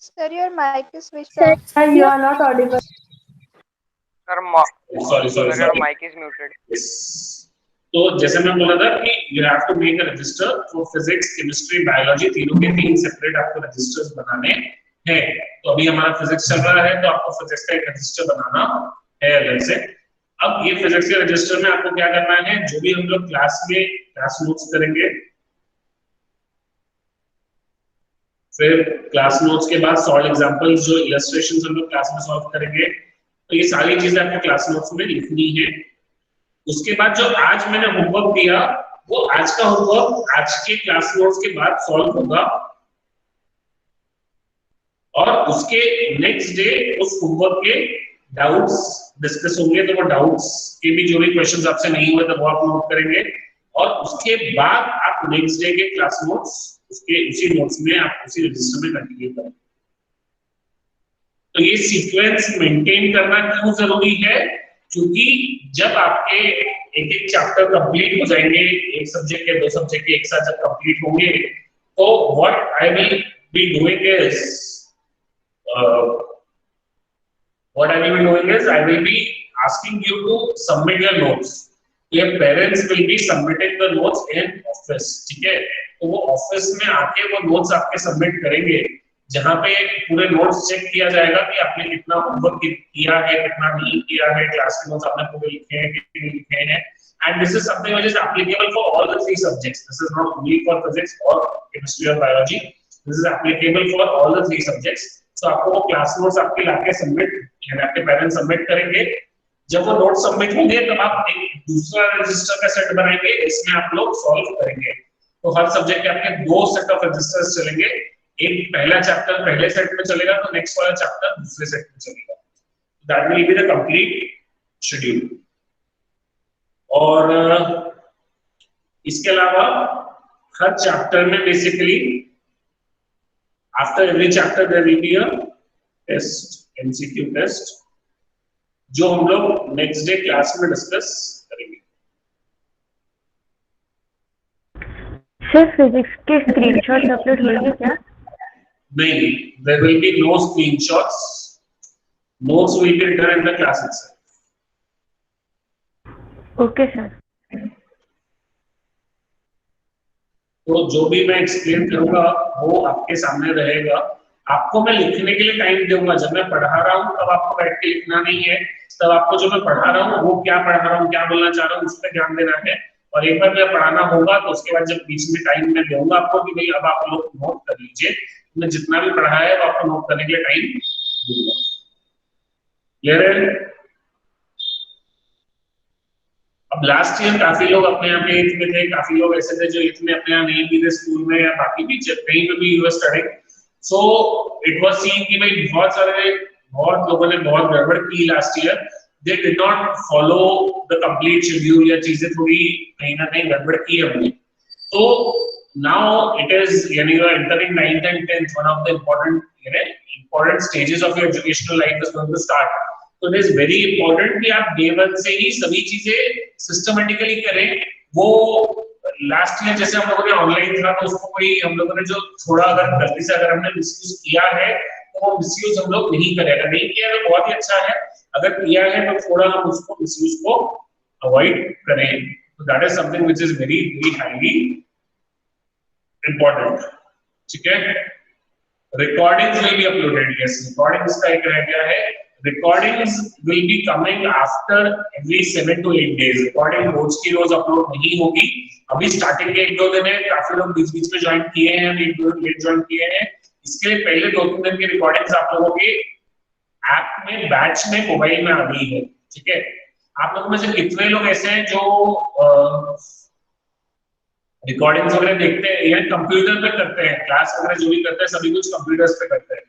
Sir, your mic is switched Sir, off. you are not audible. Sir, sorry sir, sorry your sorry mic is muted. yes तो जैसे मैं बोला था कि you have to make a register for physics chemistry biology तीनों के तीन separate आपको रजिस्टर्स बनाने हैं। तो अभी हमारा फिजिक्स चल रहा है तो आपको फिजिक्स का एक रजिस्टर बनाना है अलग से। अब ये फिजिक्स के रजिस्टर में आपको क्या करना है, जो भी हम लोग क्लास में क्लास नोट्स करेंगे, फिर क्लास नोट्स के बाद सॉल्व एग्जांपल्स जो इलस्ट्रेशंस हम लोग क्लास में सॉल्व करेंगे, तो ये सारी चीजें आपको क्लास नोट्स में लिखनी है। उसके बाद जो आज मैंने होमवर्क दिया वो आज का होमवर्क आज के क्लास नोट्स के बाद सॉल्व होगा और उसके नेक्स्ट डे उस होमवर्क के डाउट्स डिस्कस होंगे। तो वो डाउट्स के भी जो भी क्वेश्चंस आपसे नहीं हुए तो वो आप नोट करेंगे और उसके बाद आप नेक्स्ट डे के क्लास नोट्स उसके उसी नोट्स में आप उसी रजिस्टर में कंटिन्यू करेंगे। तो ये सीक्वेंस मेंटेन करना क्यों जरूरी है, क्योंकि जब आपके एक एक चैप्टर कंप्लीट हो जाएंगे, एक सब्जेक्ट के दो सब्जेक्ट के एक साथ जब कंप्लीट होंगे, तो what I will be doing is I will be asking you to submit your notes. Your parents will be submitting the notes in office, ठीक है? तो वो ऑफिस में आके वो नोट्स आपके सबमिट करेंगे, जहां पे पूरे नोट्स चेक किया जाएगा कि आपने कितना होमवर्क किया है, कितना नहीं किया है, क्लास के नोट्स आपने पूरे लिखे हैं कि नहीं लिखे हैं। And this is something which is applicable for all the three subjects. This is not only for physics or chemistry or biology. This is applicable for all the three subjects. So आपको वो class notes आपके लाके submit यानी आपके parents submit करेंगे। जब वो not submit होंगे तब आप एक दूसरा रजिस्टर का सेट बनाएंगे, इसमें आप लोग सॉल्व करेंगे। तो हर सब्जेक्ट के आपके दो सेट ऑफ रजिस्टर्स चलेंगे, एक पहला चैप्टर पहले सेट में चलेगा तो नेक्स्ट वाला चैप्टर दूसरे सेट में चलेगा। That will be the complete schedule. और इसके अलावा हर चैप्टर में basically after every chapter there will be a test, MCQ test, जो हम लोग नेक्स्ट डे क्लास में डिस्कस करेंगे। सर, फिजिक्स के स्क्रीनशॉट्स अपलोड होंगे क्या? नहीं, there will be no screenshots. Notes will be written in the class itself. Okay sir. तो जो भी मैं एक्सप्लेन करूंगा वो आपके सामने रहेगा। आपको मैं लिखने के लिए टाइम दूंगा, जब मैं पढ़ा रहा हूँ तब आपको बैठ के लिखना नहीं है, तब आपको जो मैं पढ़ा रहा हूँ वो क्या पढ़ा रहा हूँ, क्या बोलना चाह रहा हूँ, उस पर ध्यान देना है। और एक बार मैं पढ़ाना होगा तो उसके बाद जब बीच में टाइम मैं दूंगा आपको कि भाई अब आप लोग नोट कर लीजिए, मैं जितना भी पढ़ा है वो आपको नोट करने के लिए टाइम दूंगा। क्लियर है? अब लास्ट ईयर काफी लोग अपने यहाँ पे एथ में थे, काफी लोग ऐसे थे जो एथ में अपने यहाँ नहीं भी थे स्कूल में या बाकी भी कहीं पे भी US studying. So it was scene कि भाई बहुत लोगों ने बहुत गड़बड़ की last year. They did not follow the complete schedule या चीजें थोड़ी कहीं ना कहीं गड़बड़ की हमने। तो नाउ इट इज यानी you are entering 9th and 10th, one of the important stages of your educational life is going to start. तो इट इज वेरी इंपॉर्टेंट कि आप डे वन से ही सभी चीजें सिस्टमेटिकली करें। वो लास्ट ईयर जैसे हम लोगों ने ऑनलाइन था तो उसको कोई हम लोगों ने जो थोड़ा अगर गलती से अगर हमने मिसयूज किया है तो वो मिसयूज हम लोग नहीं करें। अगर नहीं किया तो बहुत ही अच्छा है, अगर किया है तो थोड़ा हम उसको मिसयूज को अवॉइड करें। तो that is something which is very very highly important. ठीक है, recordings will be uploaded. Yes, recordings का एक रह गया है। Recordings will be coming after every 7 to 8 days. Recording रोज की रोज अपलोड नहीं होगी। अभी स्टार्टिंग के 1-2 दिन है, काफी लोग बीच बीच में ज्वाइन किए हैं, लेट ज्वाइन किए हैं। इसके लिए पहले 2-3 दिन की रिकॉर्डिंग्स आप लोगों के ऐप में बैच में मोबाइल में आ गई है। ठीक है, आप लोगों में से कितने लोग ऐसे हैं जो रिकॉर्डिंग्स वगैरह देखते हैं या कंप्यूटर पे करते हैं? क्लास वगैरह जो भी करते हैं सभी कुछ कंप्यूटर्स पे करते हैं।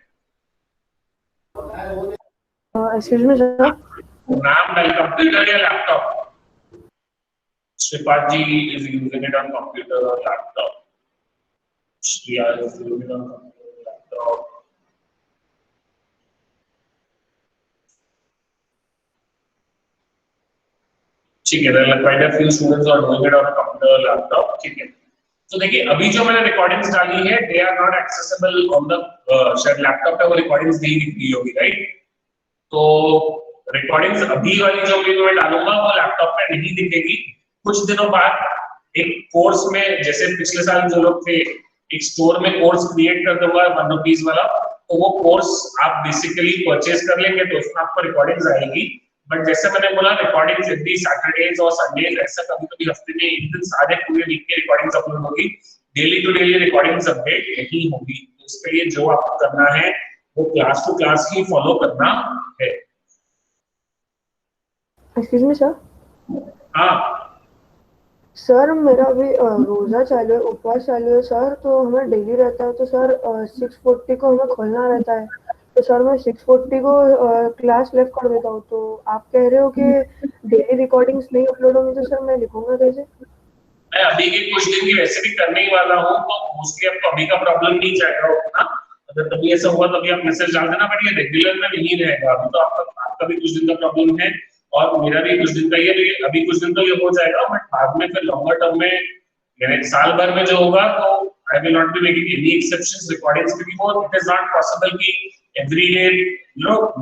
एक्सक्यूज मी सर, नाम डाल कंप्यूटर या laptop? Shripad ji is using it on computer or laptop. Shriya is using it on computer or laptop. ठीक है, there are quite a few students who are doing it on a computer or laptop. ठीक है, तो देखिए अभी जो मैंने recordings डाली है they are not accessible on the शायद लैपटॉप पे वो रिकॉर्डिंग्स नहीं दिख रही होगी, राइट? तो रिकॉर्डिंग्स अभी वाली जो भी मैं डालूंगा वो लैपटॉप पे नहीं दिखेगी। कुछ दिनों बाद एक कोर्स में, जैसे पिछले साल जो लोग थे, एक स्टोर में कोर्स क्रिएट कर दूंगा ₹1 वाला, तो वो कोर्स आप बेसिकली परचेज कर लेंगे तो उसमें आपको रिकॉर्डिंग्स आएगी। बट जैसे मैंने बोला रिकॉर्डिंग्स एवरी सैटरडेज और संडेज, ऐसा कभी कभी हफ्ते में एक दिन सारे पूरे वीक की रिकॉर्डिंग्स अपलोड होगी। Daily to daily recordings update नहीं होगी, तो उसके लिए जो आपको करना है वो क्लास टू क्लास ही फॉलो करना है। Excuse me sir. हाँ सर मेरा अभी रोजा चालू है, उपवास चालू है सर, तो हमें डेली रहता है, तो सर 6:40 को हमें खोलना रहता है, तो सर मैं 6:40 को क्लास लेफ्ट कर देता हूँ, तो आप कह रहे हो कि डेली रिकॉर्डिंग्स नहीं अपलोड होंगी, तो सर मैं लिखूंगा कैसे? मैं अभी के कुछ दिन की वैसे भी करने ही वाला हूँ, तो मोस्टली आपको अभी का प्रॉब्लम नहीं जाएगा उतना। अगर कभी ऐसा हुआ तभी आप मैसेज डाल देना, बट ये रेगुलर में नहीं रहेगा। अभी तो आपका भी कुछ दिन का प्रॉब्लम है और मेरा भी कुछ दिन का ही है, अभी कुछ दिन तो ये हो जाएगा, बट बाद में फिर लॉन्गर टर्म में यानी साल भर में जो होगा तो I will not be making any exceptions recordings के लिए। इट इज नॉट पॉसिबल कि every day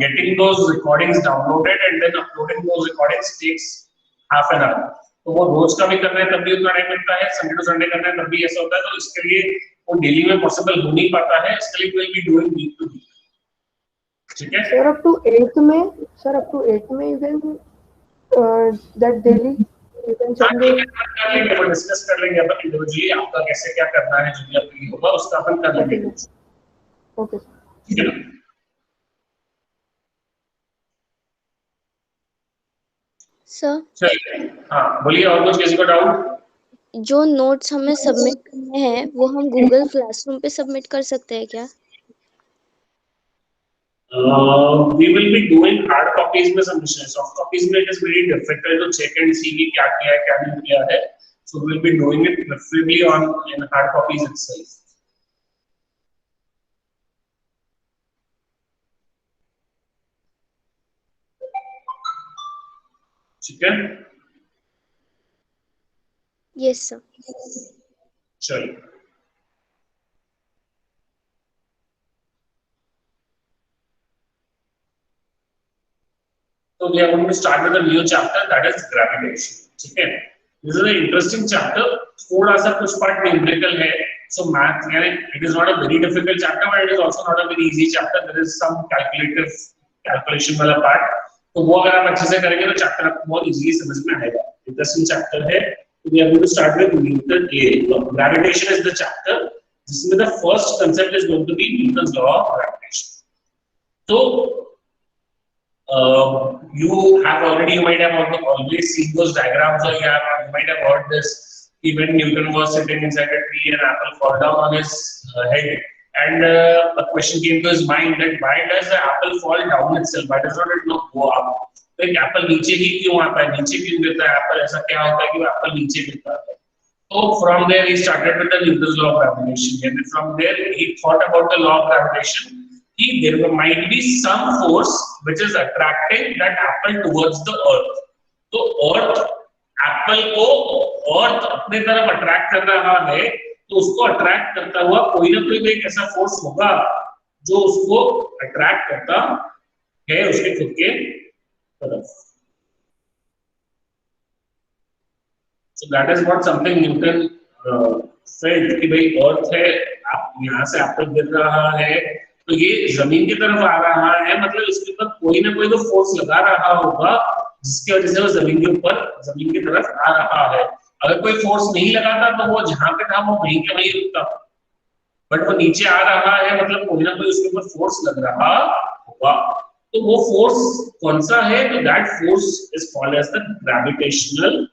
getting those recordings downloaded and then uploading those recordings takes half an hour. तो वो रोज का भी करना है तब भी उतना टाइम मिलता है, संडे टू संडे करना है तब भी ऐसा होता है, तो इसके लिए वो डेली में पॉसिबल हो नहीं पाता है, इसके लिए will be doing week to week. ठीक है सर अप टू 8th में you can that daily you can send करेंगे, वो डिस्कस कर लेंगे अपन इंडिविजुअली आपका कैसे क्या करना है, जो भी आपके लिए होगा उसका अपन कर लेंगे। ओके ठीक है ना? सर चलिए हाँ बोलिए, और कुछ किसी को डाउट? जो नोट्स हमें सबमिट करने हैं वो हम गूगल क्लासरूम पे सबमिट कर सकते हैं क्या? We will be doing hard copies में सबमिशन, सॉफ्ट कॉपीज में it is very difficult to check and see कि क्या किया है क्या नहीं किया है, so we will be doing it preferably in hard copies itself. ठीक है यस सर। चलिए तो we are going to start with a new chapter, that is gravitation. ठीक है, this is an interesting chapter, थोड़ा सा कुछ पार्ट न्यूमेरिकल है, so math यानी it is not a very difficult chapter but it is also not a very easy chapter, there is some calculation वाला part, तो वो अगर आप अच्छे से करेंगे तो चैप्टर आपको बहुत इजीली समझ में आएगा। इंटरेस्टिंग चैप्टर है, तो we are going to start with Newton A. Gravitation is the chapter जिसमें the first concept is going to be Newton's law of gravitation. So you might have always seen those diagrams, or you might have heard this, when Newton was sitting inside a tree and apple fall down on his head, and a question came to his mind that why does the apple fall down itself, why does not it go up? तो एक Apple नीचे ही क्यों आता है, नीचे क्यों गिरता है एप्पल, ऐसा क्या होता है कि वो एप्पल नीचे गिरता है? तो from there he started with the Newton's law of gravitation, and from there he thought about the law of gravitation. There might be some force which is attracting that apple towards the earth. तो earth Apple को अर्थ अपने तरफ attract कर रहा है, तो उसको attract करता हुआ कोई ना कोई एक ऐसा फोर्स होगा जो उसको अट्रैक्ट करता है उसके खुद के तरफ। So that is what something Newton felt कि भाई अर्थ है, आप यहाँ से एप्पल गिर रहा है तो ये जमीन की तरफ आ रहा है, मतलब इसके ऊपर कोई ना कोई तो फोर्स लगा रहा होगा जिसकी वजह से वो जमीन की तरफ आ रहा है। अगर कोई फोर्स नहीं लगाता तो वो जहां पे था वो वहीं के वहीं रुकता, बट वो नीचे आ रहा है मतलब कोई ना कोई उसके ऊपर फोर्स लग रहा होगा। तो वो फोर्स कौन सा है? तो that force is called as the gravitational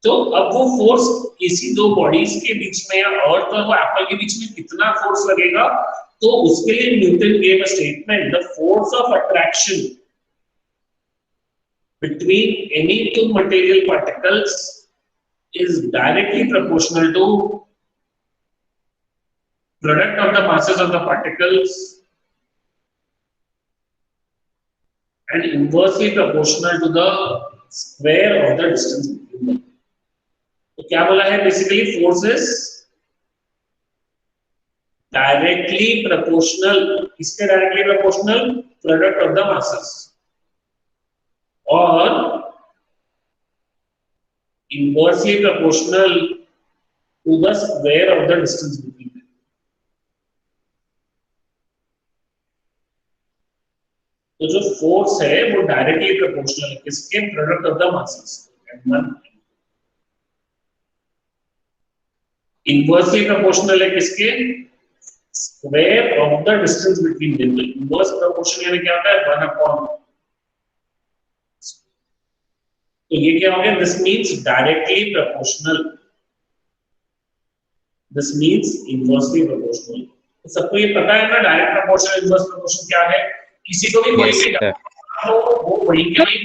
तो अब वो फोर्स किसी दो बॉडीज के बीच में या अर्थ और वो एप्पल के बीच में कितना फोर्स लगेगा, तो उसके लिए Newton gave a statement, the force of attraction between any two material particles is directly proportional to product of the masses of the particles and inversely proportional to the square of the distance between them. तो क्या बोला है basically forces directly proportional, किसके directly proportional, product of the masses, और inversely proportional to the square of the distance between them. तो जो force है वो डायरेक्टली प्रोपोर्शनल है किसके, product of the masses, inversely proportional है किसके, square of the distance between them. Inverse proportion यानी क्या होता है, 1 अपॉन, तो ये क्या हो गया, this means directly proportional, this means inversely proportional. तो सबको ये पता है ना डायरेक्ट प्रोपोर्शनल इनवर्स प्रोपोर्शनल क्या है, किसी को भी कोई भी तो वो वही के वही,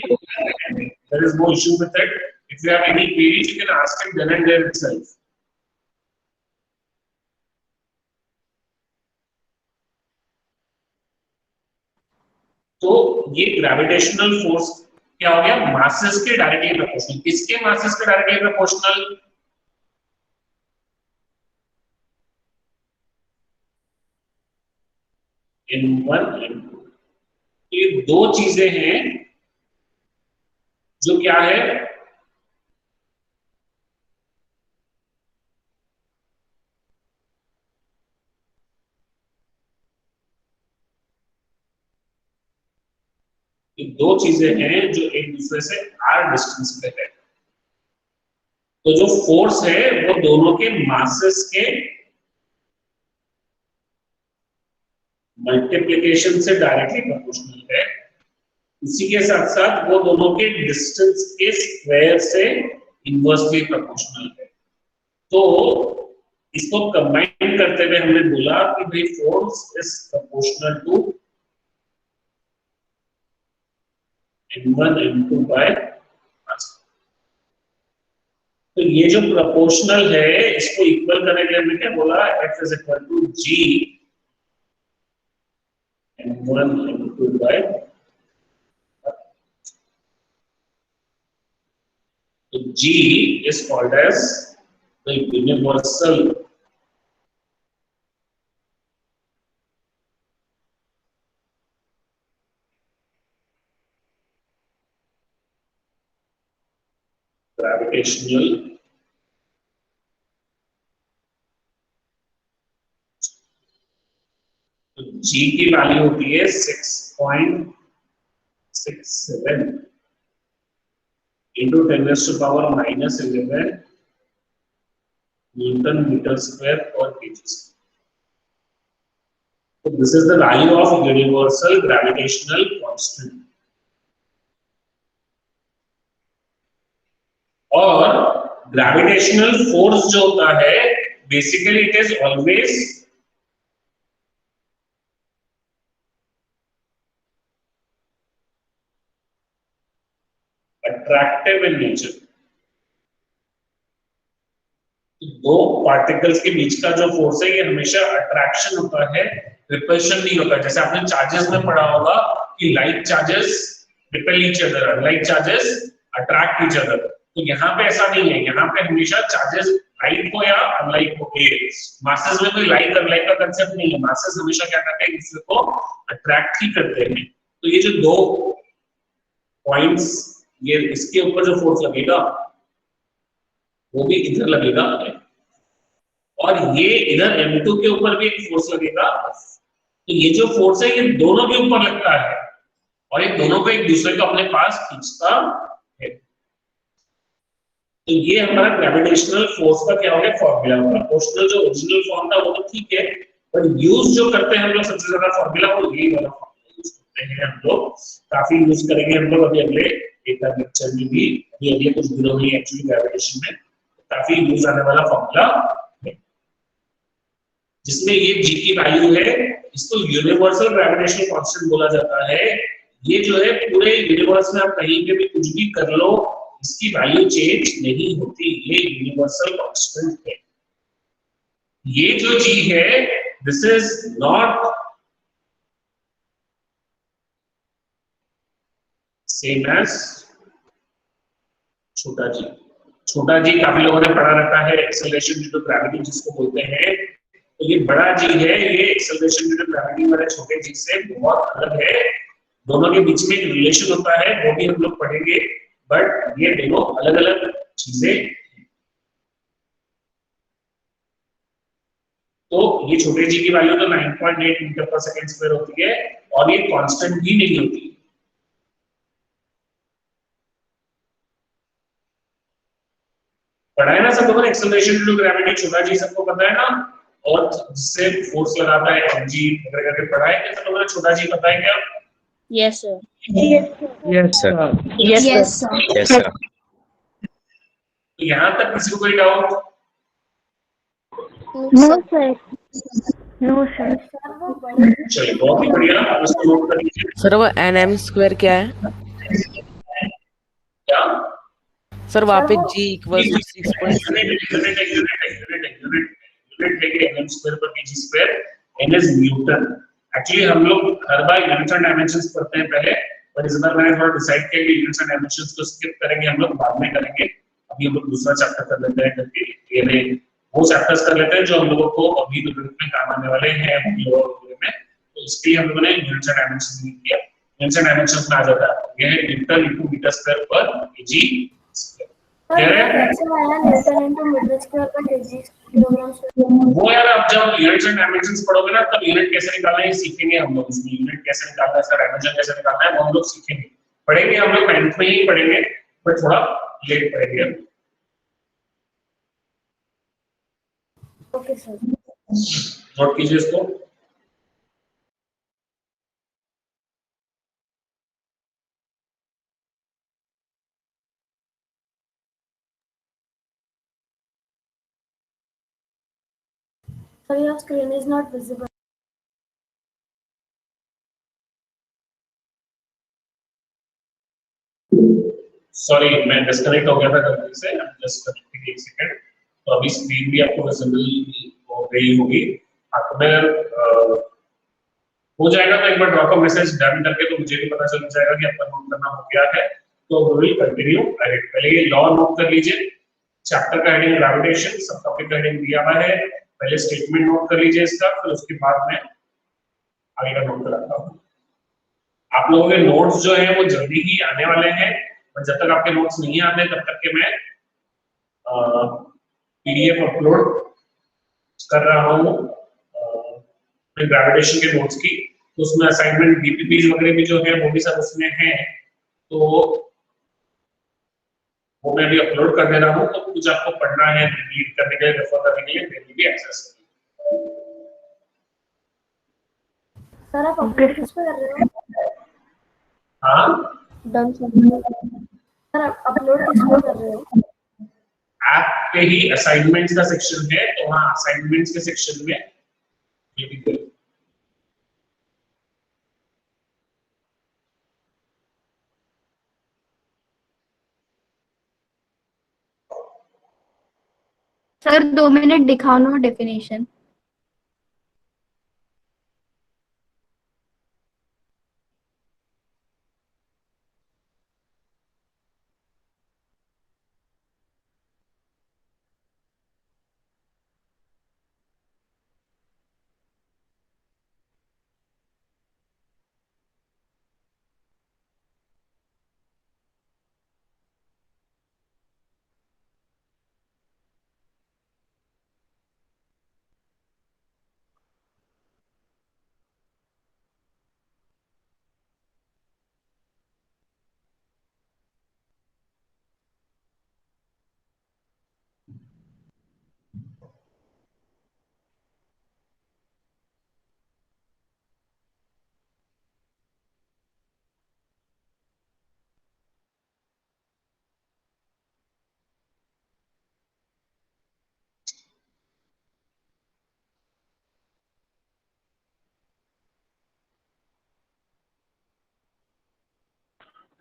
there is no issue with it. If you have any queries you can ask him then and there itself. तो ये ग्रेविटेशनल फोर्स क्या हो गया, मासेस के डायरेक्टली प्रोपोर्शनल, किसके मासेस के डायरेक्टली प्रोपोर्शनल, n1 n2। ये दो चीजें हैं जो क्या है, ये दो चीजें हैं जो एक दूसरे से r डिस्टेंस पे है। तो जो फोर्स है वो दोनों के मासेस के मल्टीप्लिकेशन से डायरेक्टली प्रोपोर्शनल है, उसी के साथ साथ वो दोनों के डिस्टेंस के स्क्वायर से इनवर्सली प्रोपोर्शनल है। तो इसको कंबाइन करते हुए हमने बोला कि भाई force is proportional to n1 n2 by mass. तो ये जो प्रोपोर्शनल है इसको इक्वल करने के लिए हमने क्या बोला, f is equal to g n1 n2 by, तो g is called as the universal gravitational तो g की वैल्यू होती है 6.67 into 10 raised to power minus 11 Newton meter square per kg. So this is the value of universal gravitational constant. और gravitational force जो होता है basically it is always attractive in nature. दो particles के बीच का जो फोर्स है ये हमेशा अट्रैक्शन होता है, रिपल्शन नहीं होता। जैसे आपने चार्जेस में पढ़ा होगा कि like charges repel each other, unlike charges attract each other. तो यहाँ पे ऐसा नहीं है, यहाँ पे हमेशा चार्जेस लाइक को या अनलाइक को, मासेस में कोई लाइक अनलाइक का कंसेप्ट नहीं है। मासेस हमेशा क्या करते हैं, दूसरे को अट्रैक्ट ही करते हैं। तो ये जो दो पॉइंट्स, ये इसके ऊपर जो फोर्स लगेगा वो भी इधर लगेगा, और ये इधर M2 के ऊपर भी एक फोर्स लगेगा। तो ये जो फोर्स है ये दोनों के ऊपर लगता है और ये दोनों को एक दूसरे को अपने पास खींचता है। तो ये हमारा ग्रेविटेशनल फोर्स का क्या हो गया, फॉर्मूला। प्रोपोर्शनल जो ओरिजिनल फॉर्म था वो तो ठीक है, पर यूज जो करते हैं हम लोग सबसे ज्यादा फॉर्मूला वो यही वाला फॉर्मूला यूज करते हैं। हम लोग काफी यूज करेंगे हम लोग अभी अगले एक लेक्चर में भी, अभी अगले कुछ दिनों में एक्चुअली ग्रेविटेशन में काफी यूज आने वाला फॉर्मूला है, जिसमें ये g की वैल्यू है, इसको यूनिवर्सल ग्रेविटेशनल कांस्टेंट बोला जाता है। ये जो है पूरे यूनिवर्स में आप कहीं पे भी कुछ भी कर लो, इसकी वैल्यू चेंज नहीं होती, ये यूनिवर्सल कांस्टेंट है। ये जो g है this is not same as छोटा जी। छोटा जी काफी लोगों ने पढ़ा रखा है, एक्सेलरेशन ड्यू टू ग्रेविटी जिसको बोलते हैं। तो ये बड़ा जी है, ये एक्सेलरेशन ड्यू टू ग्रेविटी वाले छोटे जी से बहुत अलग है। दोनों के बीच में एक रिलेशन होता है, वो भी हम लोग पढ़ेंगे, बट ये दोनों अलग अलग चीजें। तो ये छोटे जी की वैल्यू तो 9.8 मीटर पर सेकंड स्क्वायर होती है और ये कांस्टेंट भी नहीं होती। पढ़ा है ना सब लोगों ने, एक्सेलरेशन ड्यू टू ग्रेविटी छोटा जी सबको पता है ना, और जिससे फोर्स लगाता है mg वगैरह करके पढ़ा है क्या सब लोगों ने? छोटा जी पता है क्या? Yes sir. Yes, sir. Yes sir. Yes, sir. तो यहाँ तक किसी को कोई doubt? No sir, no sir. चलिए बहुत ही बढ़िया, आप इसको नोट कर लीजिए। सर वो nm स्क्वायर क्या है? क्या सर वहाँ पे g इक्वल टू 6.6। यूनिट लेके एम स्क्वायर पर kg square, N is Newton. Actually हम लोग हर बार यूनिट्स एंड डायमेंशंस पढ़ते हैं पहले, पर इस बार मैंने थोड़ा डिसाइड किया कि यूनिट्स एंड डायमेंशंस को स्किप करेंगे, हम लोग बाद में करेंगे। अभी हम लोग दूसरा चैप्टर कर लेते हैं, करके ये वो चैप्टर्स कर लेते हैं जो हम लोगों को अभी में काम आने वाले हैं में। तो इसके हम लोगों ने यूनिट्स एंड डायमेंशंस नहीं किया। यूनिट्स एंड डायमेंशंस में आ जाता है यह है न्यूटन इनटू मीटर स्क्वायर पर केजी स्क्वायर। वो यार अब जब यूनिट्स एंड डायमेंशंस पढ़ोगे ना, तब यूनिट कैसे निकालना है सीखेंगे हम लोग। उसमें यूनिट कैसे निकालना है, इसका डायमेंशन कैसे निकालना है, वो हम लोग सीखेंगे, पढ़ेंगे हम लोग 9th में ही पढ़ेंगे, बट थोड़ा लेट पढ़ेंगे। Okay sir. नोट कीजिए इसको। Sir, your screen is not visible. Sorry मैं डिस्कनेक्ट हो गया था गलती से, जस्ट एक सेकंड। तो अभी स्क्रीन भी आपको विजिबल हो गई होगी। आपको मैं हो जाएगा तो एक बार ड्रॉप अ मैसेज डन करके, तो मुझे भी पता चल जाएगा कि आपका नोट करना हो गया है। तो वी विल कंटिन्यू। पहले ये लॉ नोट कर लीजिए, चैप्टर का हेडिंग ग्रेविटेशन, सब टॉपिक का हेडिंग दिया हुआ है। पहले स्टेटमेंट नोट कर लीजिए इसका, फिर उसके बाद में आगे का नोट कराता हूँ। आप लोगों के नोट्स जो है वो जल्दी ही आने वाले हैं, और जब तक आपके नोट्स नहीं आते तब तक के मैं पीडीएफ अपलोड कर रहा हूँ ग्रेविटेशन के नोट्स की। तो उसमें असाइनमेंट बीपीपीज वगैरह भी जो है वो भी सब उसमें है, तो वो मैं भी अपलोड कर दे रहा हूँ। तो कुछ आपको पढ़ना है, रीड करने के लिए, रेफर करने के लिए मेरे भी एक्सेस है। सर आप अपलोड किस पे कर रहे हो? हाँ डन सर। आप अपलोड किस पे कर रहे हो? ऐप पे ही असाइनमेंट्स का सेक्शन है, तो वहाँ असाइनमेंट्स के सेक्शन में ये भी करें। सर 2 मिनट दिखाओ ना डेफिनेशन।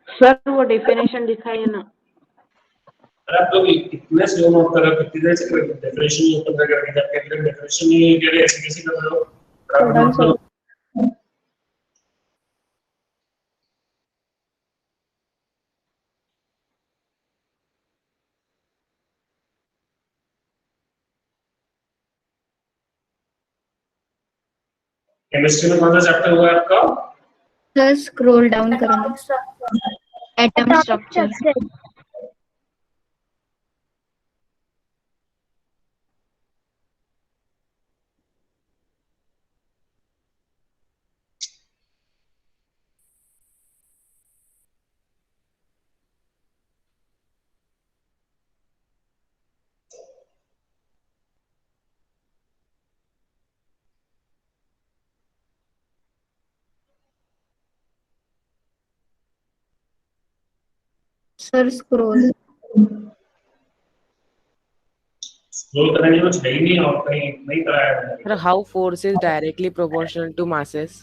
सर वो डेफिनेशन दिखाइए ना। आप लोग इतने स्लो नोट कर रहे हो, कितनी देर से कर रहे हो? डेफिनेशन ही ओपन करके जब कहते हैं डेफिनेशन नहीं दे रहे, ऐसे कैसे कर रहे हो? आप नोट करो। केमिस्ट्री में कौन सा चैप्टर हुआ है आपका? सर स्क्रॉल डाउन करेंगे। Atom structure. सर स्क्रॉल करने में कुछ है ही नहीं और कहीं नहीं कराया है। Sir, how force is directly proportional to masses?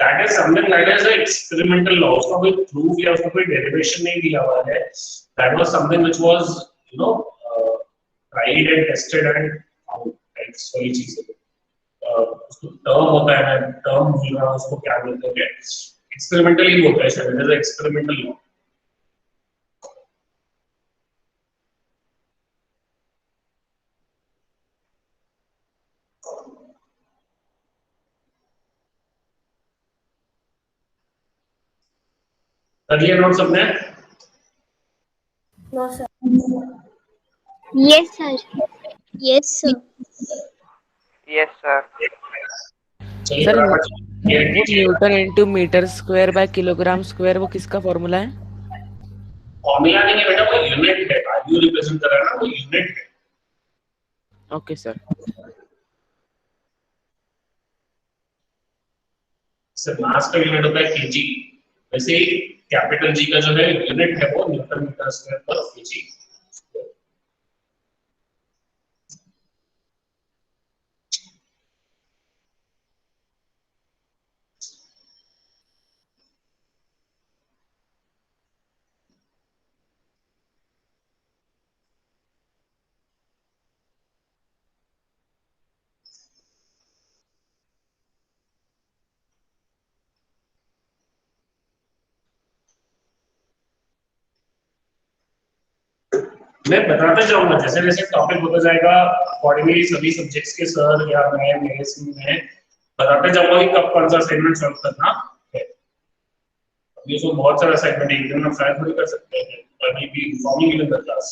That is something that is an experimental law. उसका कोई proof या उसका कोई derivation नहीं दिया हुआ है. That was something which was, you know, tried and tested and found. That's वही चीज़ है. उसको term होता है ना, term भूल रहा हूँ उसको क्या बोलते हैं? Experimentally होता है शायद. It is an experimental law. अगले नोट सबने? Yes sir. Yes sir. Yes sir. चलिए Sir, फटाफट ये वो कीजिए. Newton into metre square by kilogram square वो किसका फॉर्मूला है? फॉर्मूला नहीं है बेटा, वो यूनिट है. वैल्यू रिप्रेजेंट कर रहा है ना, वो यूनिट है. Okay sir. सर मास का यूनिट होता है केजी. वैसे ही कैपिटल जी का जो है यूनिट है वो न्यूटन मीटर स्क्वायर पर केजी. मैं बताता जाऊंगा जैसे जैसे टॉपिक होता जाएगा अकॉर्डिंगली सभी सब्जेक्ट्स के सर या मैं मेरे स्कूल में बताते जाऊंगा कि कब कौन सा असाइनमेंट सॉल्व करना है. ये तो बहुत सारा असाइनमेंट एक दिन में शायद थोड़ी कर सकते हैं. अभी भी informing in the class.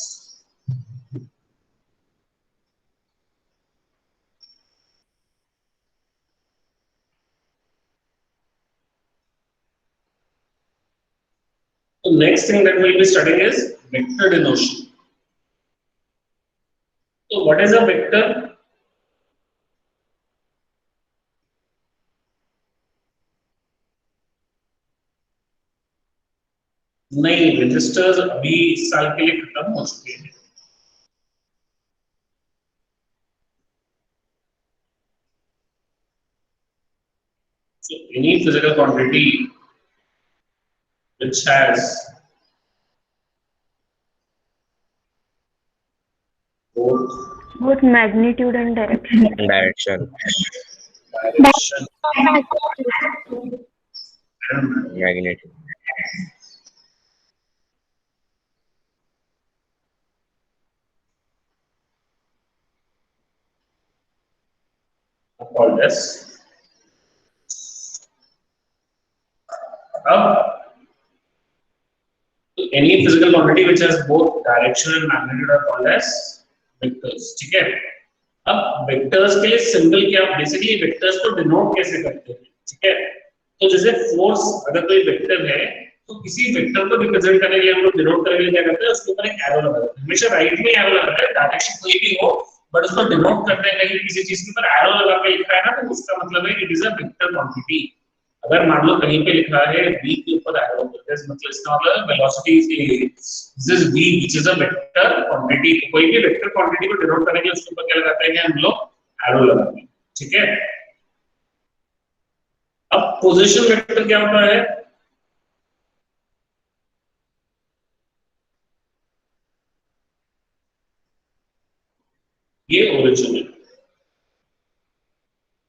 The next thing that we'll be studying is vector denotation. So what is a vector? नहीं, रजिस्टर्स अभी इस साल के लिए खत्म हो चुके हैं. So any physical quantity which has both magnitude and direction. Direction. and Magnitude. called as. Any physical quantity which has both direction and magnitude are called as vectors. ठीक है? अब vectors के लिए symbol क्या? Basically vectors को denote कैसे करते हैं? ठीक है? तो जैसे force अगर कोई vector है तो किसी vector को represent करने के लिए हम लोग denote करने के लिए क्या करते हैं? उसके ऊपर एक arrow लगाते हैं. हमेशा right में arrow लगाते हैं. Direction कोई भी हो, but उसको denote करने के लिए किसी चीज के ऊपर arrow लगा के लिखा है ना, तो उसका मतलब है it is a vector quantity. अगर मान लो कहीं पे लिखा है v के ऊपर एरो करते हैं मतलब इसका मतलब velocity this is v which is a vector quantity. कोई भी वेक्टर क्वांटिटी को डिनोट करने के लिए उसके ऊपर क्या लगाते हैं हम लोग? एरो लगाते हैं. ठीक है? अब पोजीशन वेक्टर क्या होता है? ये ओरिजिन है.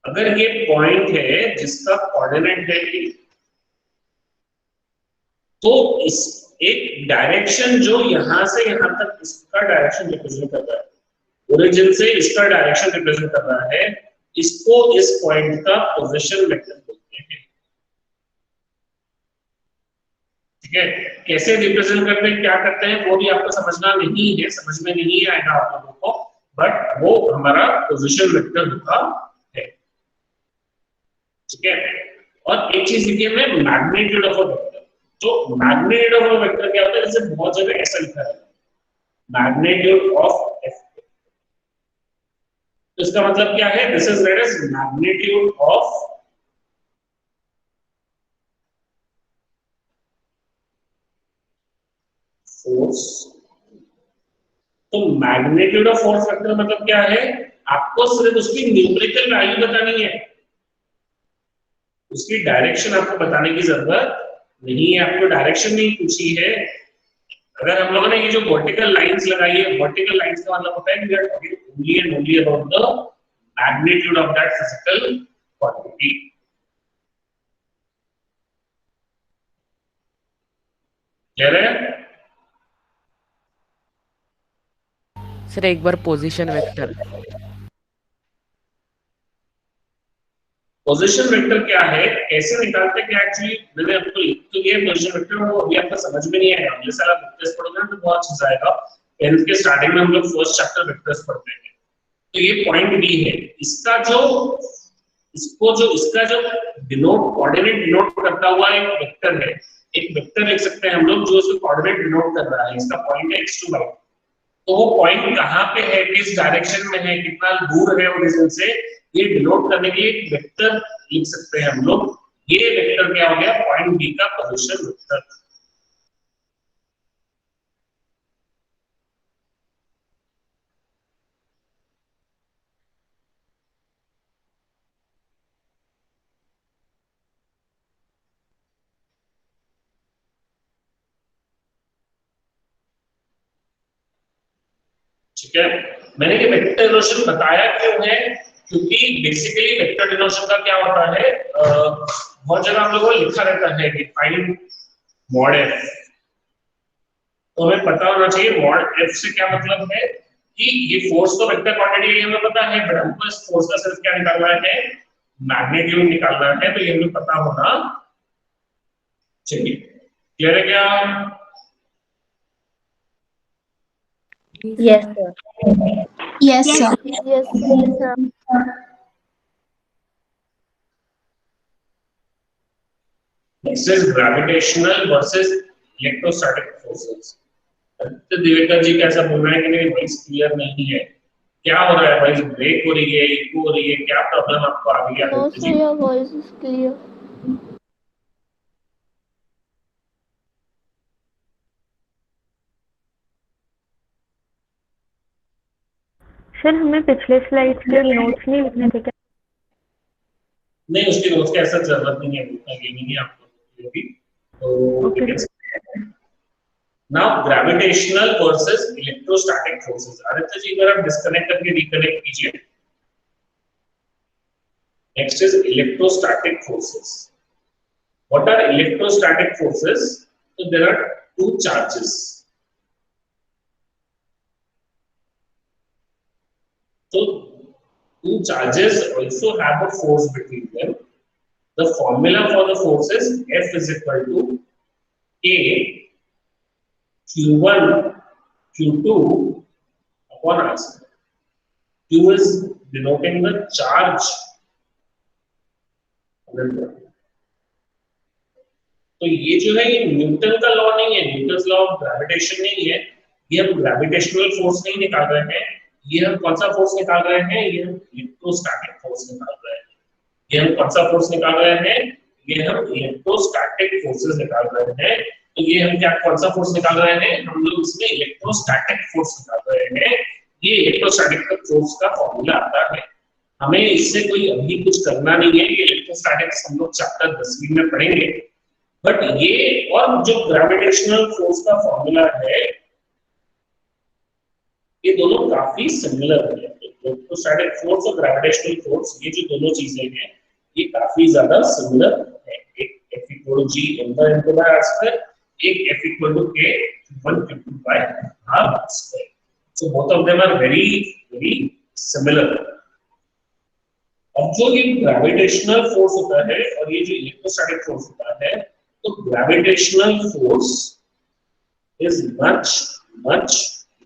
अगर ये पॉइंट है जिसका कोऑर्डिनेट है a, तो इस एक डायरेक्शन जो यहां से यहां तक इसका डायरेक्शन रिप्रेजेंट कर रहा है, ओरिजिन से इसका डायरेक्शन रिप्रेजेंट कर रहा है, इसको इस पॉइंट का पोजीशन वेक्टर बोलते हैं। ठीक है, कैसे रिप्रेजेंट करते हैं, क्या करते हैं, वो भी आपको समझना नहीं है, समझ में नहीं आएगा आप लोगों को, बट वो हमारा पोजीशन वेक्टर होता है। ठीक है, और एक चीज लिखिए मैं, मैग्नीट्यूड ऑफ अ वेक्टर। तो मैग्नीट्यूड ऑफ अ वेक्टर क्या होता है, जैसे बहुत जगह ऐसा लिखा है मैग्नीट्यूड ऑफ एफ, तो इसका मतलब क्या है, this is read as magnitude of force. तो मैग्नीट्यूड ऑफ फोर्स वेक्टर मतलब क्या है, आपको सिर्फ उसकी न्यूमेरिकल वैल्यू बतानी है, उसकी डायरेक्शन आपको बताने की जरूरत नहीं है, आपको डायरेक्शन नहीं पूछी है। अगर हम लोगों ने ये जो वर्टिकल लाइंस लगाई है, वर्टिकल लाइंस का मतलब होता है कि we are talking only and only about the magnitude of that physical quantity. Clear है? सर एक बार पोजीशन वेक्टर। पोजीशन वेक्टर क्या है, कैसे निकालते हैं, क्या एक्चुअली मैंने आपको लिख तो दिया पोजीशन वेक्टर, वो अभी आपको समझ में नहीं आएगा, अगले साल आप वेक्टर्स पढ़ोगे ना तो बहुत अच्छा आएगा। 10th के स्टार्टिंग में हम लोग फर्स्ट चैप्टर वेक्टर्स पढ़ते हैं। तो ये पॉइंट बी है, इसका जो डिनोट कोऑर्डिनेट डिनोट करता हुआ एक वेक्टर है, एक वेक्टर लिख सकते हैं हम लोग जो उसको कोऑर्डिनेट डिनोट कर रहा है, इसका पॉइंट है x2 y। तो वो पॉइंट कहाँ पे है, किस डायरेक्शन में है, कितना दूर है ओरिजिन से, ये डिनोट करने के लिए एक वेक्टर लिख सकते हैं हम लोग। ये वेक्टर क्या हो गया, पॉइंट बी का पोजीशन वेक्टर। ठीक है, मैंने ये वेक्टर डिनोशन बताया क्यों है, क्योंकि बेसिकली वेक्टर डिनोशन का क्या होता है, बहुत जगह हम लोगों को लिखा रहता है कि फाइंड मॉड एफ, तो हमें पता होना चाहिए मॉड एफ से क्या मतलब है, कि ये फोर्स तो वेक्टर क्वांटिटी हमें पता है, बट हमको इस फोर्स का सिर्फ क्या निकालना है, मैग्नीट्यूड निकालना है, तो ये हमें पता होना चाहिए। क्लियर है क्या? Yes, sir. Yes, sir. Yes, sir. Next is gravitational versus electrostatic forces. तो दिवेकर जी कैसा बोल रहे हैं कि मेरी वॉइस क्लियर नहीं है, क्या हो रहा है, वॉइस ब्रेक हो रही है, इको हो रही है, क्या प्रॉब्लम आपको आ गई है? No, sir, your voice is clear. Sir हमें पिछले स्लाइड के नोट्स नहीं लिखने थे क्या? नहीं, उसकी नोट्स की ऐसा जरूरत नहीं है, उतना गेम नहीं है आपको भी। तो now gravitational versus electrostatic forces. Aditya ji अगर आप डिस्कनेक्ट करके रिकनेक्ट कीजिए। Next is electrostatic forces. What are electrostatic forces? So there are two charges. So two charges also have a force between them. The formula for the force is F is equal to K Q1 Q2 upon R square. Q is denoting the charge. तो ये जो है ये Newton का law नहीं है, Newton law of gravitation नहीं है, ये हम ग्रेविटेशनल फोर्स नहीं निकाल रहे हैं, ये हम कौन सा फोर्स निकाल रहे हैं, ये हम इलेक्ट्रोस्टैटिक फोर्स निकाल रहे हैं। ये हम कौन सा फोर्स निकाल रहे हैं, ये हम इलेक्ट्रोस्टैटिक फोर्सेस निकाल रहे हैं। तो ये हम क्या कौन सा फोर्स निकाल रहे हैं, हम लोग इसमें इलेक्ट्रोस्टैटिक फोर्स निकाल रहे हैं। ये इलेक्ट्रोस्टैटिक फोर्स का फॉर्मूला आता है, हमें इससे कोई अभी कुछ करना नहीं है, ये इलेक्ट्रोस्टैटिक्स हम लोग चैप्टर 10वीं में पढ़ेंगे। बट ये और जो ग्रेविटेशनल फोर्स का फॉर्मूला है, ये दोनों काफी सिमिलर है। इलेक्ट्रोस्टैटिक फोर्स और ग्रेविटेशनल फोर्स, ये जो दोनों चीजें हैं, ये काफी ज्यादा सिमिलर है। एक F equal to G into by R square, एक F equal to K 1 into by R square. So both of them are very similar. अब जो ये ग्रेविटेशनल फोर्स होता है और ये जो इलेक्ट्रोस्टैटिक फोर्स होता है, तो gravitational force is much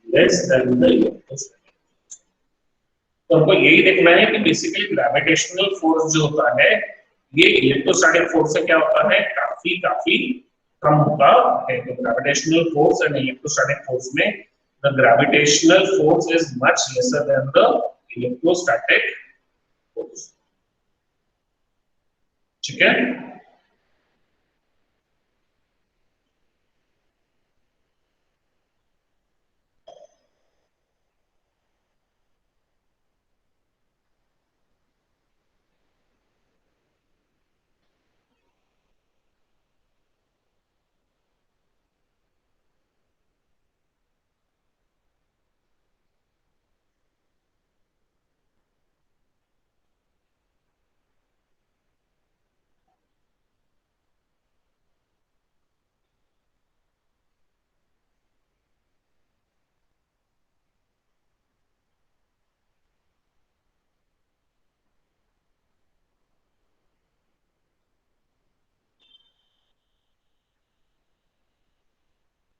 less than the electrostatic. तो हमको यही देखना है कि बेसिकली ग्रेविटेशनल फोर्स जो होता है ये इलेक्ट्रोस्टैटिक फोर्स से क्या होता है, काफी काफी कम होता है। तो gravitational force and electrostatic force में the gravitational force is much lesser than the electrostatic force. ठीक है,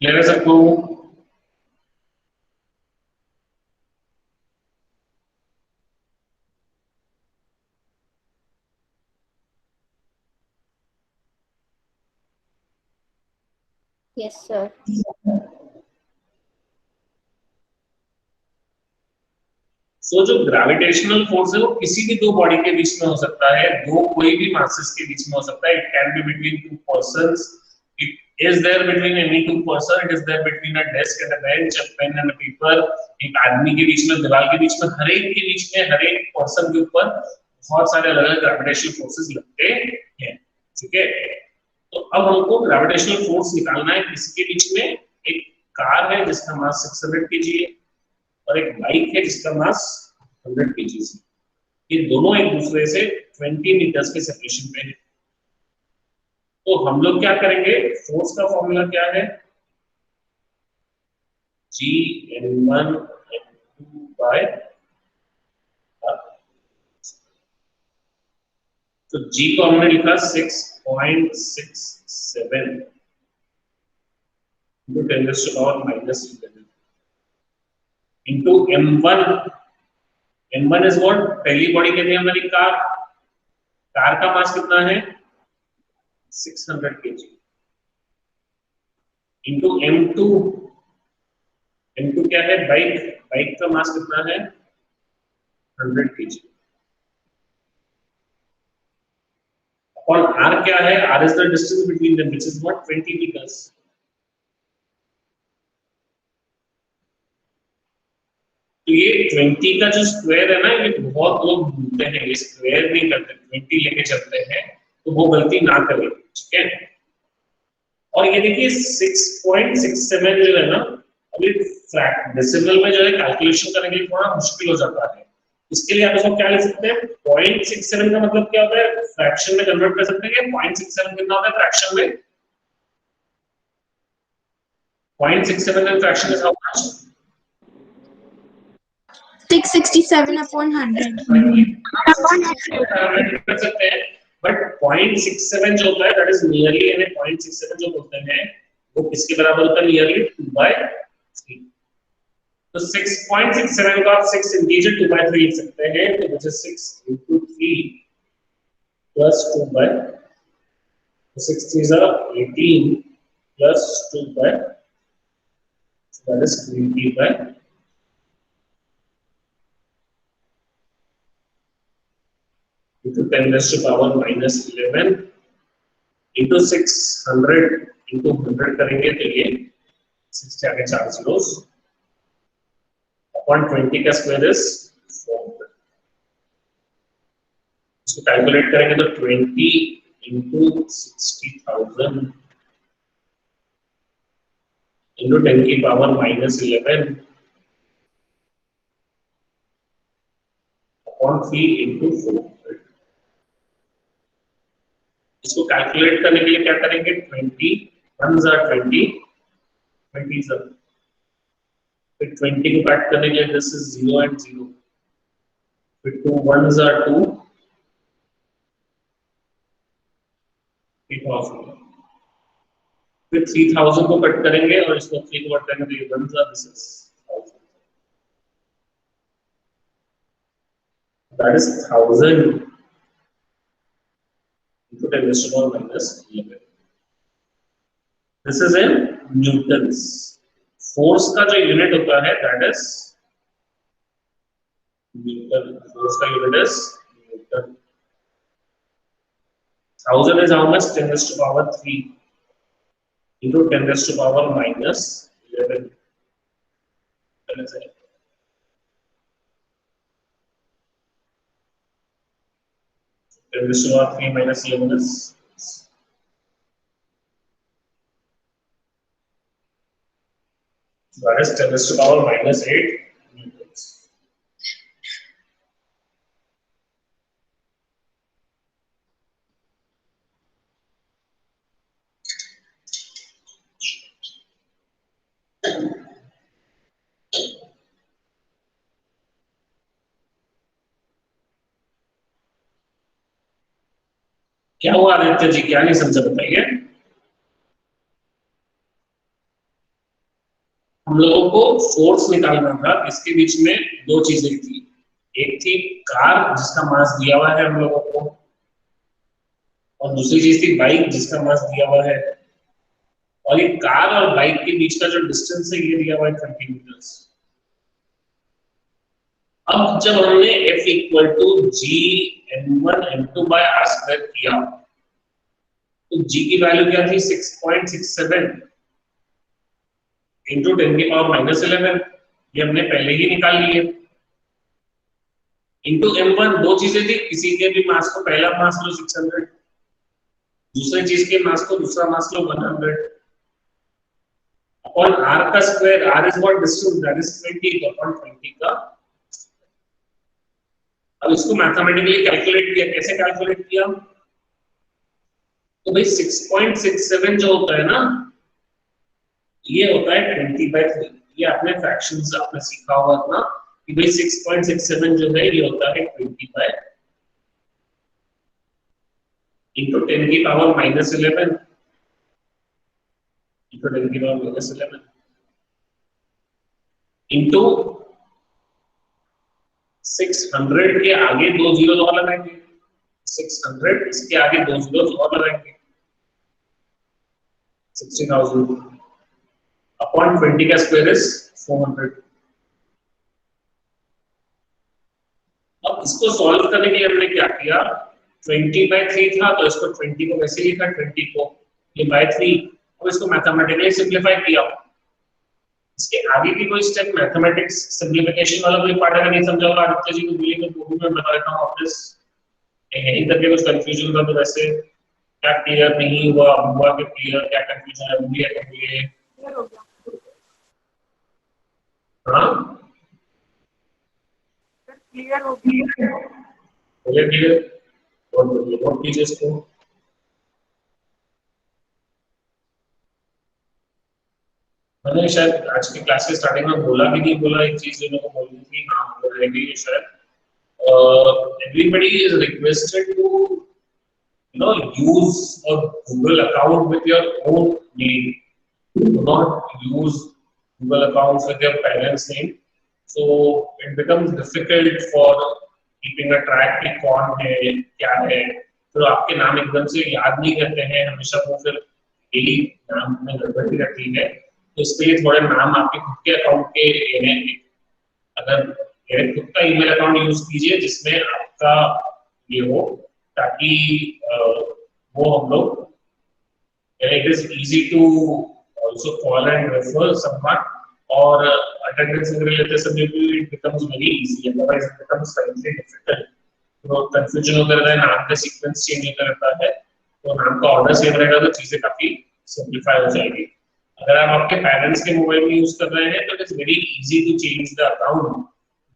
क्लियर है सबको? Yes sir. सो जो ग्रेविटेशनल फोर्स है वो किसी भी दो बॉडी के बीच में हो सकता है, दो कोई भी मासेस के बीच में हो सकता है। It can be between two persons, it is there between any two person, it is there between a desk and a bench, a pen and a paper. एक आदमी के बीच में, दीवार के बीच में, हर एक के बीच में, हर एक पर्सन के ऊपर बहुत सारे अलग अलग ग्रेविटेशनल फोर्सेस लगते हैं। ठीक है, तो अब हमको ग्रेविटेशनल फोर्स निकालना है किसके बीच में। एक कार है जिसका मास 600 kg है और एक बाइक है जिसका मास 100 kg है। ये दोनों एक दूसरे से 20 मीटर्स के सेपरेशन पे है। तो हम लोग क्या करेंगे, फोर्स का फॉर्मूला क्या है, G(N1 N2 by R)। तो G को हमने लिखा 6.67 into 10⁻⁻11 into M1। M1 is what, पहली बॉडी कहते हैं हमारी कार। कार का मास कितना है, 600 kg into M2। M2 क्या है, बाइक। बाइक का मास कितना है, 100 kg। और R क्या है, R is the distance between them, which is what, 20 meters। तो ये 20 का जो स्क्वायर है ना, ये बहुत लोग भूलते हैं, ये स्क्वायर नहीं करते, 20 लेके चलते हैं, तो वो गलती ना करें। ठीक है, और ये देखिए 6.67 जो है ना, अभी डेसिमल में जो है कैलकुलेशन करने के लिए थोड़ा मुश्किल हो जाता है। इसके लिए आप इसको क्या लिख सकते हैं, 0.67 का मतलब क्या होता है, फ्रैक्शन में कन्वर्ट कर सकते हैं। 0.67 कितना होता है फ्रैक्शन में, 0.67 में फ्रैक्शन इज हाउ मच, 667/100 कर सकते हैं। बट 0.67 जो होता है दैट इज नियरली, यानी 0.67 जो बोलते हैं वो किसके बराबर होता है, नियरली 2/3। तो 6.67 को आप 6 इंटीजर 2/3 लिख सकते हैं, तो which is 6 into 3 plus 2/, 6 3s are 18 plus 2/, so that is 20/, into 10⁻⁻11 into 600 into 100 करेंगे तो ये 6 जाके 4 zeros upon 20 का स्क्वायर इज 400। इसको कैलकुलेट करेंगे तो 20 into 60,000 into 10⁻⁻11 upon 3 into 400। इसको कैलकुलेट करने के लिए क्या करेंगे, 20 1s are 20, 20s are, फिर 20 को काट करने के लिए दिस इज 0 and 0, फिर 2 1s are 2, 3000 फिर 3000 को कट करेंगे और इसको 3 को कट करेंगे तो ये बन जाएगा this is 1000 that is 1000 into 10 raised to power minus 11 this is in Newton's force का जो यूनिट होता है दैट इज न्यूटन फोर्स का unit is Newton 1000 is how much 10 raised to power 3 into 10 raised to power minus 11 10 raised to power 3 minus 11 is that is 10 raised to power minus 8 newtons. क्या हुआ आदित्य जी क्या नहीं समझा बताइए हम लोगों को फोर्स निकालना था इसके बीच में दो चीजें थी एक थी कार जिसका मास दिया हुआ है हम लोगों को और दूसरी चीज थी बाइक जिसका मास दिया हुआ है और ये कार और बाइक के बीच का जो डिस्टेंस है ये दिया हुआ है 20 मीटर्स अब जब हमने F equal to G n1 n2 by r square किया तो G की वैल्यू क्या थी 6.67 इंटू 10 की पावर माइनस 11 ये हमने पहले ही निकाल लिए इंटू m1 दो चीजें थी किसी के भी मास को पहला मास लो 600 दूसरे चीज के मास को दूसरा मास लो 100 अपॉन r का square r is what distance that is 20 upon 20 का अब इसको मैथमेटिकली कैलकुलेट किया कैसे कैलकुलेट किया तो भाई 6.67 जो होता है ना ये होता है 20/3 ये आपने फ्रैक्शंस आपने सीखा होगा ना कि भाई 6.67 जो है ये होता है 20 into 10 की पावर माइनस 11 into 10 की पावर माइनस 11 into 600 के आगे दो जीरो और लगाएंगे 600 इसके आगे दो जीरो और लगाएंगे 60,000 अपॉन 20 का स्क्वायर इज 400 अब इसको सॉल्व करने के लिए हमने क्या किया 20/3 था तो इसको 20 को वैसे लिखा 20 को ये बाय 3 अब इसको मैथमेटिकली सिंपलीफाई किया इसके आगे की कोई स्टेप मैथमेटिक्स सिंपलीफिकेशन वाला कोई पार्ट अगर नहीं समझा होगा आदित्य जी को बोलिए तो वो मैं बता देता हूँ वापस यहीं तक कुछ कंफ्यूजन था तो वैसे क्या क्लियर नहीं हुआ हुआ कि क्लियर क्या कंफ्यूजन है वो भी है तो बोलिए हाँ क्लियर हो गया क्लियर और कीजिए इसको मैंने शायद आज की क्लास के स्टार्टिंग में बोला भी नहीं बोला एक चीज जो मेरे को बोलनी थी हाँ वो रहेगी शायद everybody is requested to use a Google account with your own name do not use Google accounts with your parents name so it becomes difficult for keeping a track कि कौन है क्या है तो आपके नाम एकदम से याद नहीं करते हैं हमेशा वो फिर यही नाम में गड़बड़ी रहती है तो इसके लिए थोड़े नाम आपके खुद के अकाउंट के हैं अगर मेरे खुद का ईमेल अकाउंट यूज कीजिए जिसमें आपका ये हो ताकि वो हम लोग it is easy to also call and refer someone और अटेंडेंस वगैरह लेते समय भी it becomes very easy otherwise it becomes slightly difficult तो कंफ्यूजन होता रहता है नाम का सीक्वेंस चेंज होता रहता है तो नाम का ऑर्डर सेम रहेगा तो चीजें काफी सिंपलीफाई हो जाएगी अगर आप आपके पेरेंट्स के मोबाइल में यूज कर रहे हैं तो it is very easy to change the account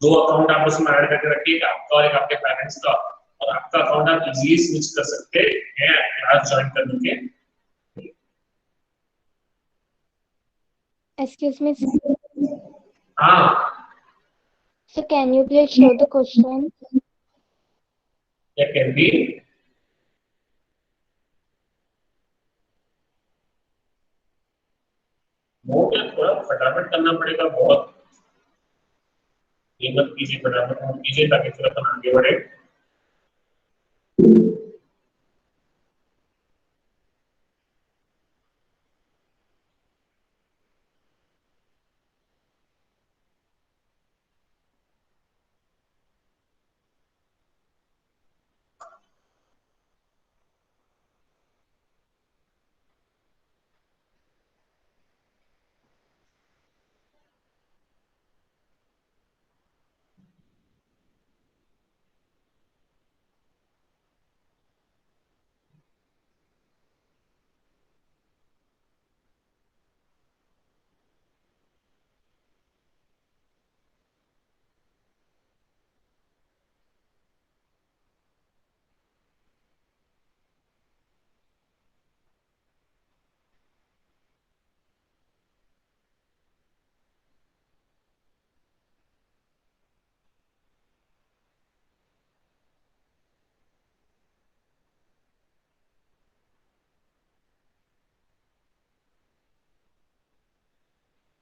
दो अकाउंट आप उसमें ऐड करके रखिए आपका और एक आपके पेरेंट्स का और आपका अकाउंट आप इजीली स्विच कर सकते हैं क्लास ज्वाइन करने के Excuse me, हाँ so can you please show the question? that can be note थोड़ा फटाफट करना पड़ेगा बहुत, ये मत कीजिए, फटाफट नोट कीजिए ताकि फिर अपन आगे बढ़े।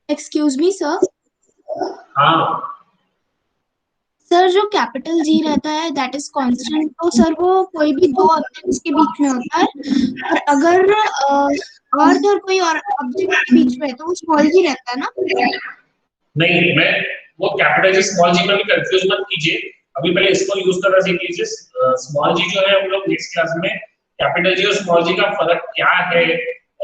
Excuse me sir. हाँ सर जो कैपिटल जी रहता है दैट इज कांस्टेंट, तो सर वो कोई भी दो ऑब्जेक्ट्स के बीच में होता है, और अगर अर्थ और कोई और ऑब्जेक्ट के बीच में है तो वो स्मॉल जी रहता है ना। नहीं, मैं वो कैपिटल जी स्मॉल जी में भी कंफ्यूज मत कीजिए, अभी पहले इसको यूज करना सीख लीजिए। स्मॉल जी जो है हम लोग नेक्स्ट क्लास में कैपिटल जी और स्मॉल जी का फर्क क्या है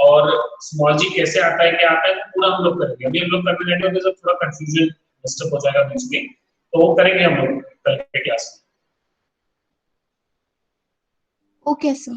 और स्मॉल जी कैसे आता है क्या आता है पूरा हम लोग करेंगे। अभी हम लोग करने लगे तो थोड़ा कंफ्यूजन डिस्टर्ब हो जाएगा बीच में, तो वो करेंगे हम लोग कल के क्लास में। Okay sir.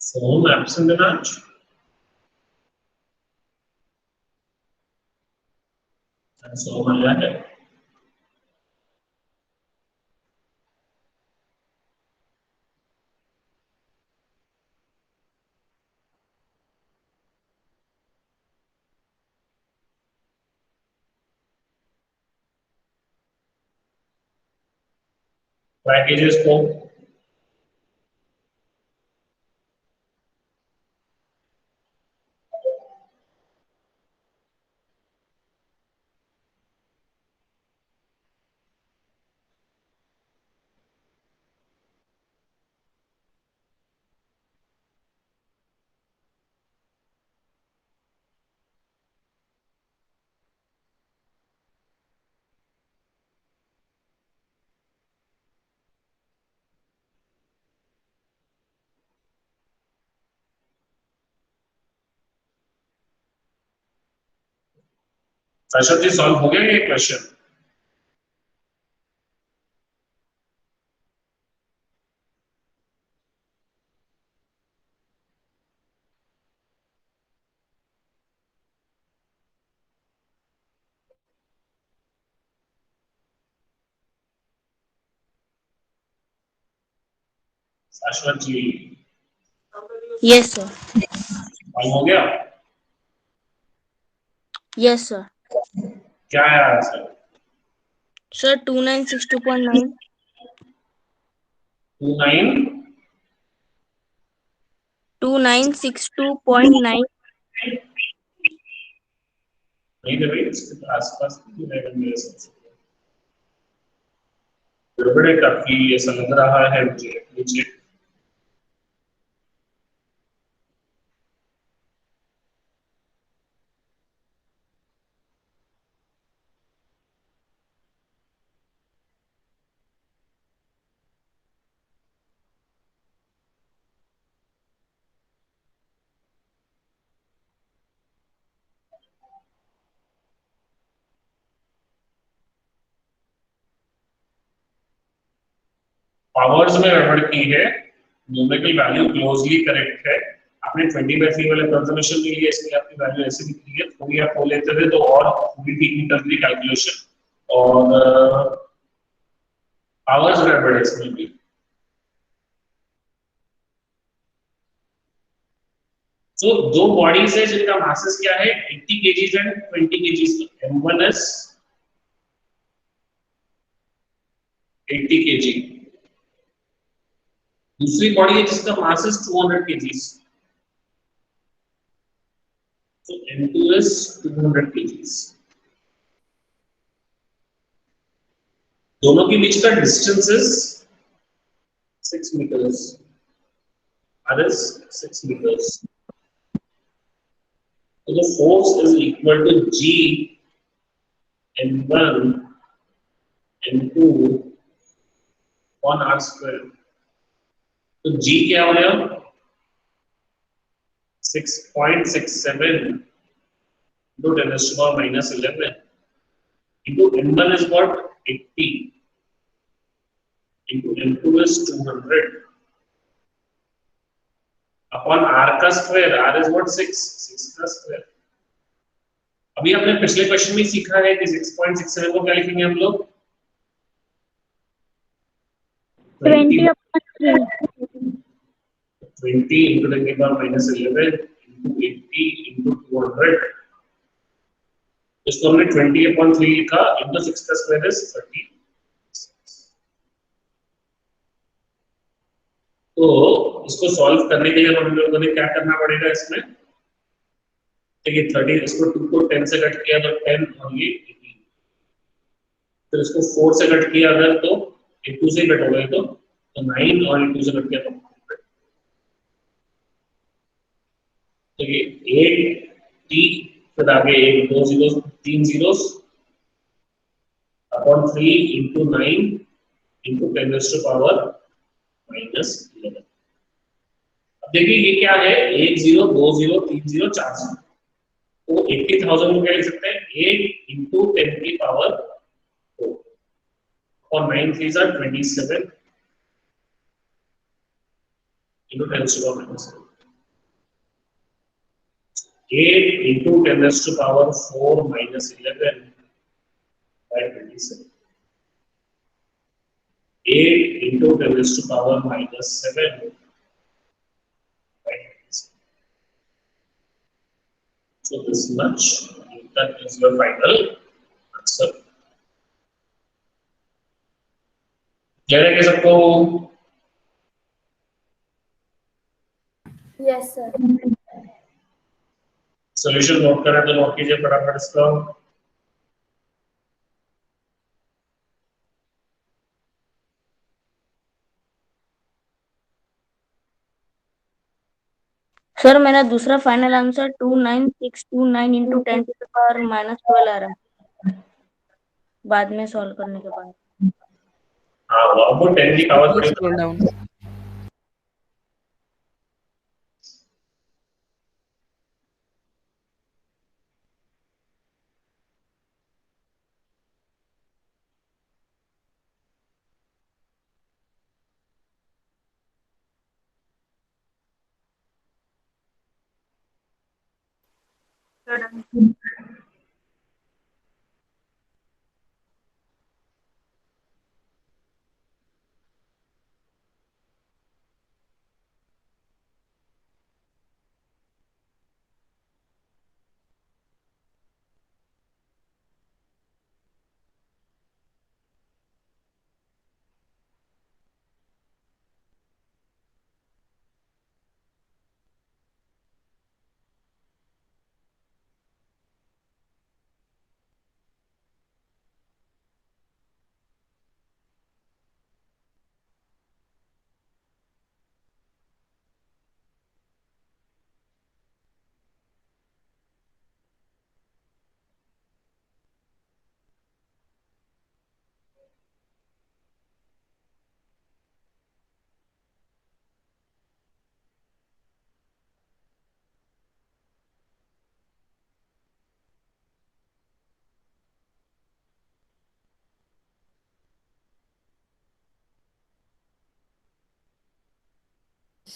So, absent Dinaj. And so, Malayale. Packages को शाश्वत जी सॉल्व हो गया ये क्वेश्चन? शाश्वत जी यस सर। सॉल्व हो गया? Yes sir. क्या है आंसर? सर 2962.9। 29 2962.9। नहीं थे भाई, इसके आसपास की रहेगा मेरे हिसाब से। गड़बड़े काफी ऐसा लग रहा है मुझे मुझे पावर्स में गड़बड़ की है, न्यूमेरिकल वैल्यू क्लोजली करेक्ट है, आपने 20/3 वाले कंफर्मेशन में लिया, इसमें आपकी वैल्यू ऐसे दिख रही है, थोड़ी आप हो लेते थे तो और थोड़ी ठीक निकल रही कैलकुलेशन, और पावर्स गड़बड़ है इसमें भी। तो दो बॉडीज है जिनका मासेस क्या है 80 KGs and 20 KGs, m1 is 80 KG, दूसरी बॉडी है जिसका मास is 200 केजीज, तो m2 is 200 केजीज। दोनों के बीच का distance is 6 metres, r is 6 meters, so the force is equal to g m1 m2 on r square, तो g क्या हो गया 6.67 into 10 raised to the power minus 11 into m1 is what 80 into m2 is 200 upon r का square, r is what 6 का square. अभी हमने पिछले question में सीखा है कि 6.67 को क्या लिखेंगे हम लोग 20 into 10 की पावर minus 11 into 80 into 200, इसको हमने 20/3 लिखा into 6 का स्क्वायर is 30। तो इसको सॉल्व करने के लिए हम लोगों ने क्या करना पड़ेगा इसमें, देखिए 30, इसको 2 को 10 से कट किया तो 10 और ये 18, फिर इसको 4 से कट किया अगर तो 2 से कट हो गए तो 9 और 2 से कट किया तो 100। तो ये 8t फिर आगे 1 2 zero 3 zeros upon 3 into 9 into 10 raised to power minus 11। अब देखिए ये क्या है 1 0 2 0 3 0 4 0, तो 80,000 को क्या लिख सकते हैं 8 into 10 की पावर 4 और 9 3 are 27 into 10 raised to power minus 7, 8 into 10 raised to power 4 minus 11 by 27, 8 into 10 raised to power minus 7 by 27. So this much, that is your final answer. Clear है क्या सबको? Yes sir. सॉल्यूशन नोट करें तो note कीजिए फटाफट इसका। Sir मेरा दूसरा final answer 29629 into 10 to the power -12 आ रहा है बाद में सॉल्व करने के बाद। हाँ वो 10 की पावर थोड़ी स्क्रॉल डाउन।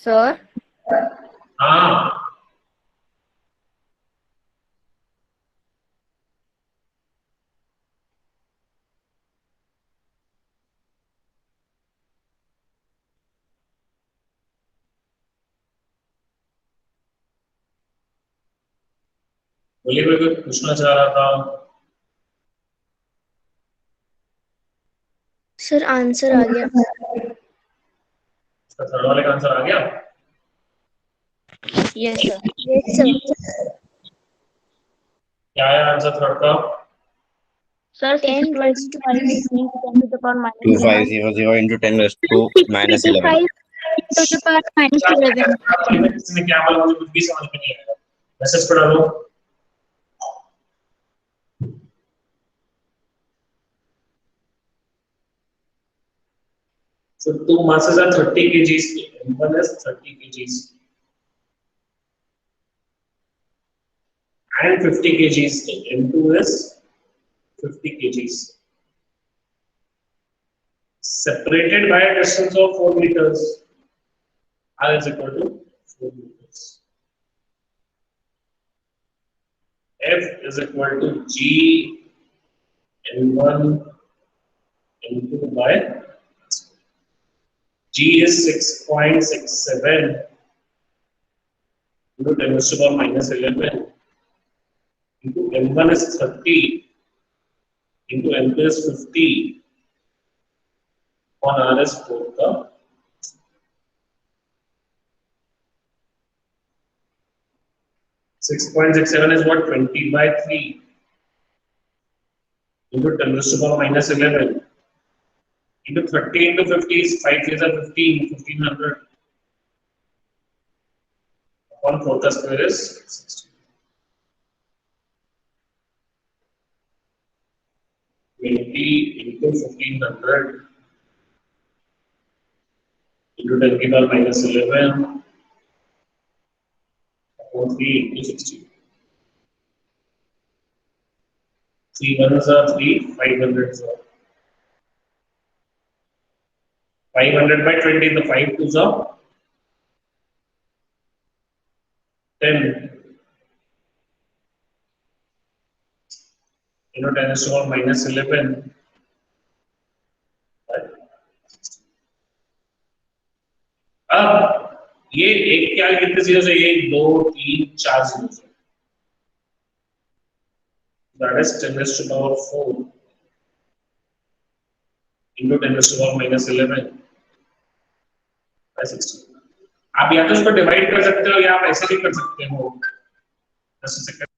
सर हाँ बोलिए, मैं कुछ पूछना चाह रहा था। सर आंसर आ गया। इसका थर्ड वाले का आंसर आ गया। Yes sir. Yes sir. क्या है आंसर थर्ड का? Sir 10 raised to 620 10 to the power minus 11 2500 into 10 raised to minus 11. 25 to the power minus 11. किसी ने क्या बोला मुझे कुछ भी समझ में नहीं आया। मैसेज पढ़ा लो। So two masses are 30 kgs. M1 is 30 kgs and 50 kgs. M2 is 50 kgs. Separated by a distance of 4 meters. R is equal to 4 meters. F is equal to G M1 M2 by G is 6.67 into 10 to the power minus 11 into M1 is 30 into M2 is 50 on R is 4 का 6.67 is what? 20 by 3 into 10 to the power minus 11 into 30 into 50 is 5 is a 15, 1500 upon 4 का square is 60. 20 into 1500 into 10 की power minus 11 upon 3 into 60. 3 ones are 3, 500 are 500 by 20, the 5 twos are 10 into 10 is to the power minus 11. अब ये एक क्या कितने zero से 1 2 3 4 zero से that is 10 raised to the power 4 into 10 raised to the power minus 11 by 60. आप या तो इसको डिवाइड कर सकते हो या आप ऐसे भी कर सकते हो। Just a second.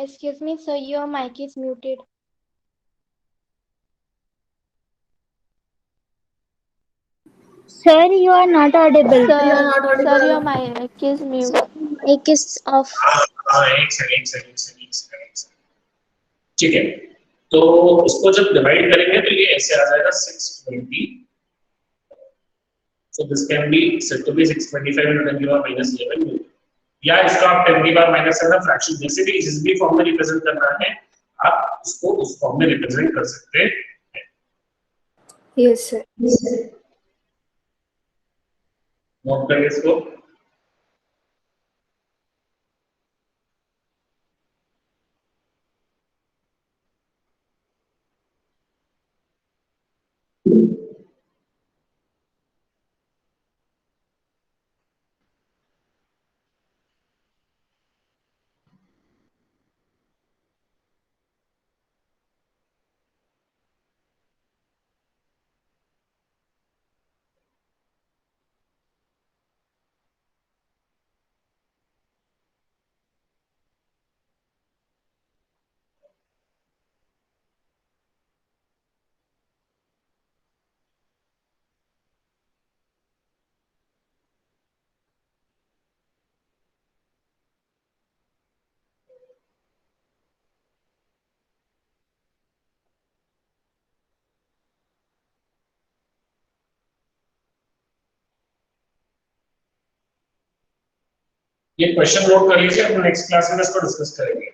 Excuse me, sir, your mic is muted. Sir, you are not audible. Sir, your mic is mute. Mic is off. हाँ एक सेकंड। ठीक है, तो इसको जब डिवाइड करेंगे तो ये ऐसे आ जाएगा 620. So this can be said to be 625 into 10 to the power minus 11 newton. या इसका आप 10 की पावर माइनस 7 फ्रैक्शन जैसे भी जिस भी फॉर्म में रिप्रेजेंट करना है आप उसको उस फॉर्म में रिप्रेजेंट कर सकते हैं। Yes sir. नोट करिए इसको। ये क्वेश्चन नोट कर लीजिए, हम नेक्स्ट क्लास में इसको डिस्कस करेंगे।